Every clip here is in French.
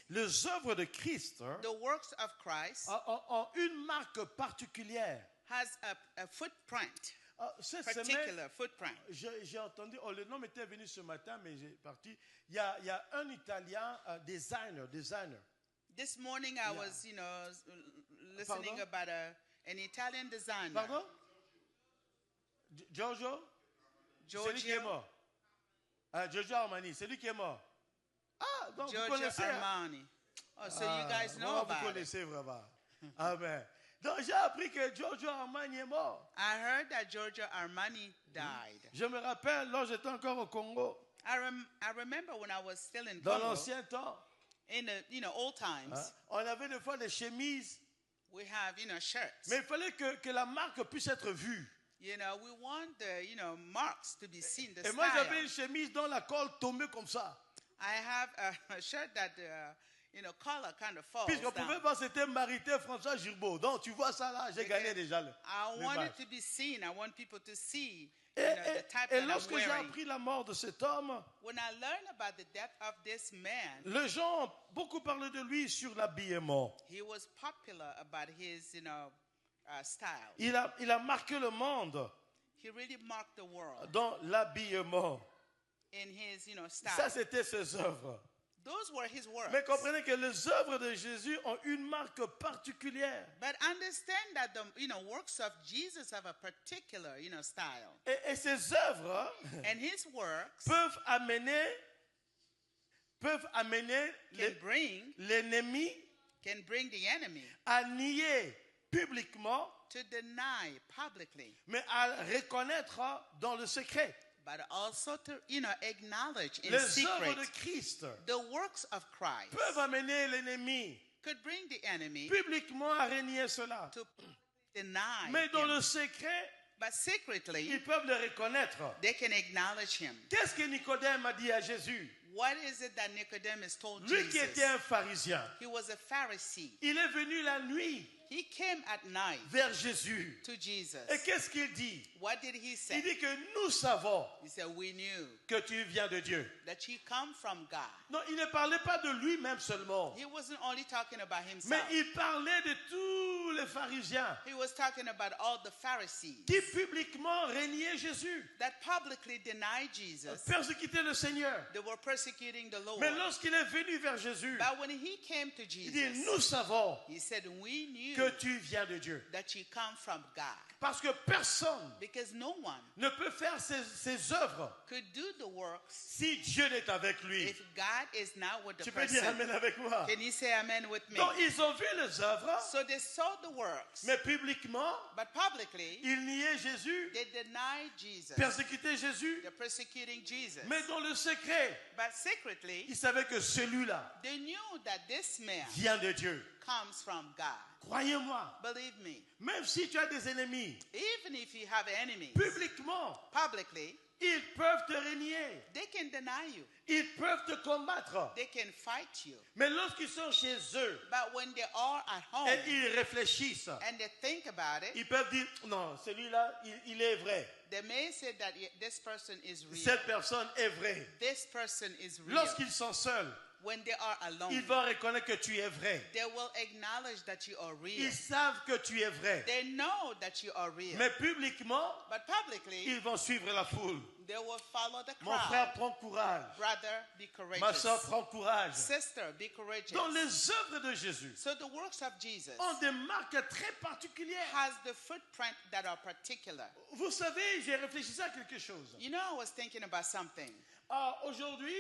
les œuvres de Christ the works of Christ, ont une marque particulière. has a footprint, Cette semaine, particular footprint. j'ai entendu, le nom était venu ce matin, mais j'ai parti. Il y a un Italien, designer. This morning I Yeah. was, listening about an Italian designer. Pardon? Giorgio? C'est lui qui est mort. Giorgio Armani, c'est lui qui est mort. Ah, donc vous Giorgio connaissez. Hein? Armani. Oh, so you guys know Vous about it. connaissez vraiment. Amen. Donc j'ai appris que Giorgio Armani est mort. I heard that Giorgio Armani died. Je me rappelle, lorsque j'étais encore au Congo, I remember when I was still in dans Congo, l'ancien temps, in the old times, hein, on avait des fois des chemises, we have shirts. mais il fallait que la marque puisse être vue. We want the marks to be seen. The Et moi style. j'avais une chemise dont la colle tombait comme ça. I have a shirt that collar kind of falls Puisqu'on down. pouvait voir, c'était Marité François Girbaud. Donc tu vois ça là, j'ai gagné déjà le. I le want match. it to be seen. I want people to see Et, the type et that I'm lorsque j'ai wearing. appris la mort de cet homme, When I learned about the death of this man, les gens ont beaucoup parlé de lui sur l'habillement. he was popular about his style. Il a marqué le monde He really marked the world dans l'habillement. in his Ça, style. c'était ses œuvres. Those were his works. Mais comprenez que les œuvres de Jésus ont une marque particulière. But understand that the works of Jesus have a particular style, Et ces œuvres and his works peuvent amener l'ennemi can bring the enemy à nier publiquement, to deny publicly, mais à reconnaître dans le secret. but also to acknowledge in Les secret. œuvres de Christ The works of Christ peuvent amener l'ennemi could bring the enemy publiquement à renier cela. to deny Mais dans him. le secret, But secretly, ils peuvent le reconnaître. they can acknowledge him. Qu'est-ce que Nicodème a dit à Jésus? What is it that Nicodemus told Lui qui était Jesus? un pharisien, He was a Pharisee. il est venu la nuit He came at night vers Jésus. to Jesus. Et qu'est-ce qu'il dit? What did he Il say? dit que nous savons He said, we knew que tu viens de Dieu. that you come from God. Non, il ne parlait pas de lui-même seulement, He wasn't only talking about mais himself. il parlait de tous les pharisiens He was talking about all the Pharisees qui publiquement régnaient Jésus, that publicly denied Jesus. persécutaient le Seigneur. They were persecuting the Lord. Mais lorsqu'il est venu vers Jésus, But when he came to il dit, Jesus, nous savons he said, we knew que tu viens de Dieu. that you come from God. Parce que personne Because no one ne peut faire ses œuvres could do the works si Dieu n'est avec lui. if God is not with the Tu peux dire person. Amen avec moi. Can you say amen with me? Donc ils ont vu les œuvres, So they saw the works, mais publiquement, but publicly ils niaient Jésus, they denied Jesus. persécutaient Jésus, They're persecuting Jesus. mais dans le secret, But secretly, ils savaient que celui-là they knew that this man vient de Dieu. comes from God. Croyez-moi, Believe me, même si tu as des ennemis, even if you have enemies, publiquement, publicly, ils peuvent te régner, they can deny you. ils peuvent te combattre. They can fight you. Mais lorsqu'ils sont chez eux But when they are at home et ils réfléchissent, and they think about it, ils peuvent dire, non, celui-là, il est vrai. they may say that this person is real. Cette personne est vraie. This person is real. Lorsqu'ils sont seuls, When they are alone, ils vont reconnaître que tu es vrai. they will acknowledge that you are real. Ils savent que tu es vrai. They know that you are real. Mais publiquement, But publicly, ils vont suivre la foule. they will follow the Mon frère, crowd. prends courage. Brother, be Ma soeur, courageous. prends courage. Sister, be courageous. Dans les œuvres de Jésus, So the works of Jesus ont des marques très particulières. has the footprint that are particular. Vous savez, j'ai réfléchi à quelque chose. You know, I was thinking about something. Aujourd'hui,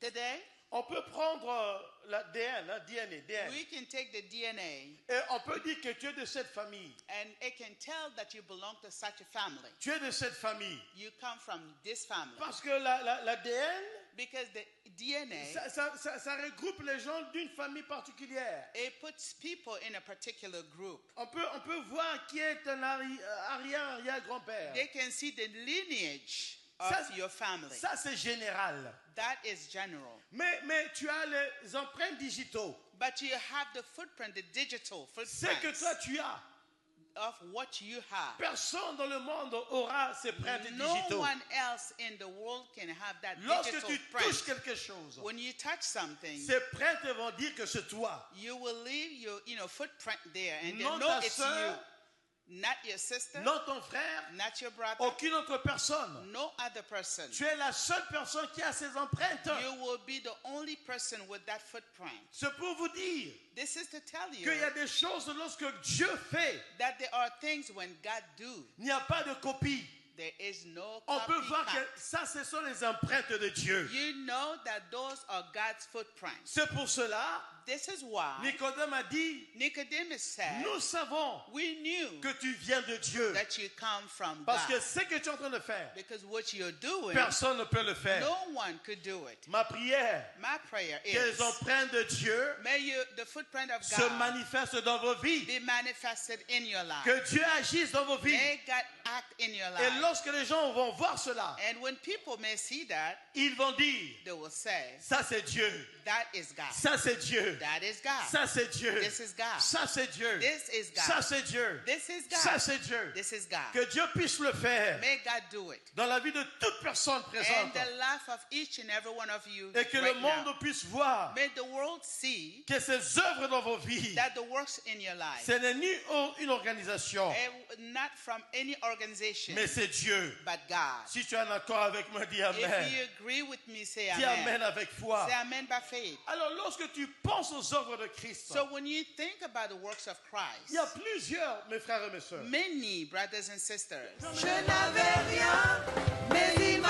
Today, on peut prendre l'ADN, DNA, we can take the DNA et on peut dire que tu es de cette famille. and it can tell that you belong to such a family. Tu es de cette famille. You come from this family. Parce que l'ADN, Because the DNA, ça regroupe les gens d'une famille particulière. it puts people in a particular group. On peut voir qui est un arrière-grand-père. They can see the lineage of Ça, your family. Ça, c'est général. That is general. Mais tu as les empreintes digitaux. But you have the footprint, the digital C'est que footprint. toi, tu as. of what you have. Personne dans le monde aura ces prêtres No digitaux. one else in the world can have that Lorsque digital tu print. touches quelque chose, When you touch something, ces prêtres vont dire que c'est toi. you will leave your footprint there, and they Non know ta it's sœur, you, not your sister, non ton frère, not your brother, aucune autre personne. no other person. Tu es la seule personne qui a ces empreintes. You will be the only person with that footprint. C'est pour vous dire This is to tell you qu'il y a des choses lorsque Dieu fait, that there are things when God do, il n'y a pas de copie. there is no On peut voir que copycat. ça, ce sont les empreintes de Dieu. You know that those are God's footprints. C'est pour cela, This is why Nicodème a dit, Nicodemus said, nous savons we knew que tu viens de Dieu. that you come from Parce que God. ce que tu es en train de faire, Because what you're doing, personne ne peut le faire. no one could do it. Ma prière, My prayer que les is, empreintes de Dieu may the footprint of se God manifestent dans vos vies. be manifested in your life. Que Dieu agisse dans vos vies. May God act in your Et life. lorsque les gens vont voir cela, And when people may see that, ils vont dire, they will say, ça c'est Dieu. that is God. Ça c'est Dieu. That is God. Ça c'est Dieu. This is God. Ça c'est Dieu. This is God. Ça c'est Dieu. This is God. Ça c'est Dieu. This is God. Que Dieu puisse le faire May God do it. dans la vie de toute personne And présente. the life of each and every one of you Et que right le monde now. puisse voir May the world see que ces œuvres dans vos vies, that the works in your life, ce n'est ni une organisation, not from any organization, mais c'est Dieu. but God. Si tu es en accord avec moi, dis If Amen. you agree with me, say Dis amen. Amen avec foi. Say amen by faith. Alors lorsque tu penses aux œuvres de Christ, So when you think about the works of il y a Christ, plusieurs, mes frères et mes sœurs. many brothers and sisters, Je n'avais rien, mais il m'a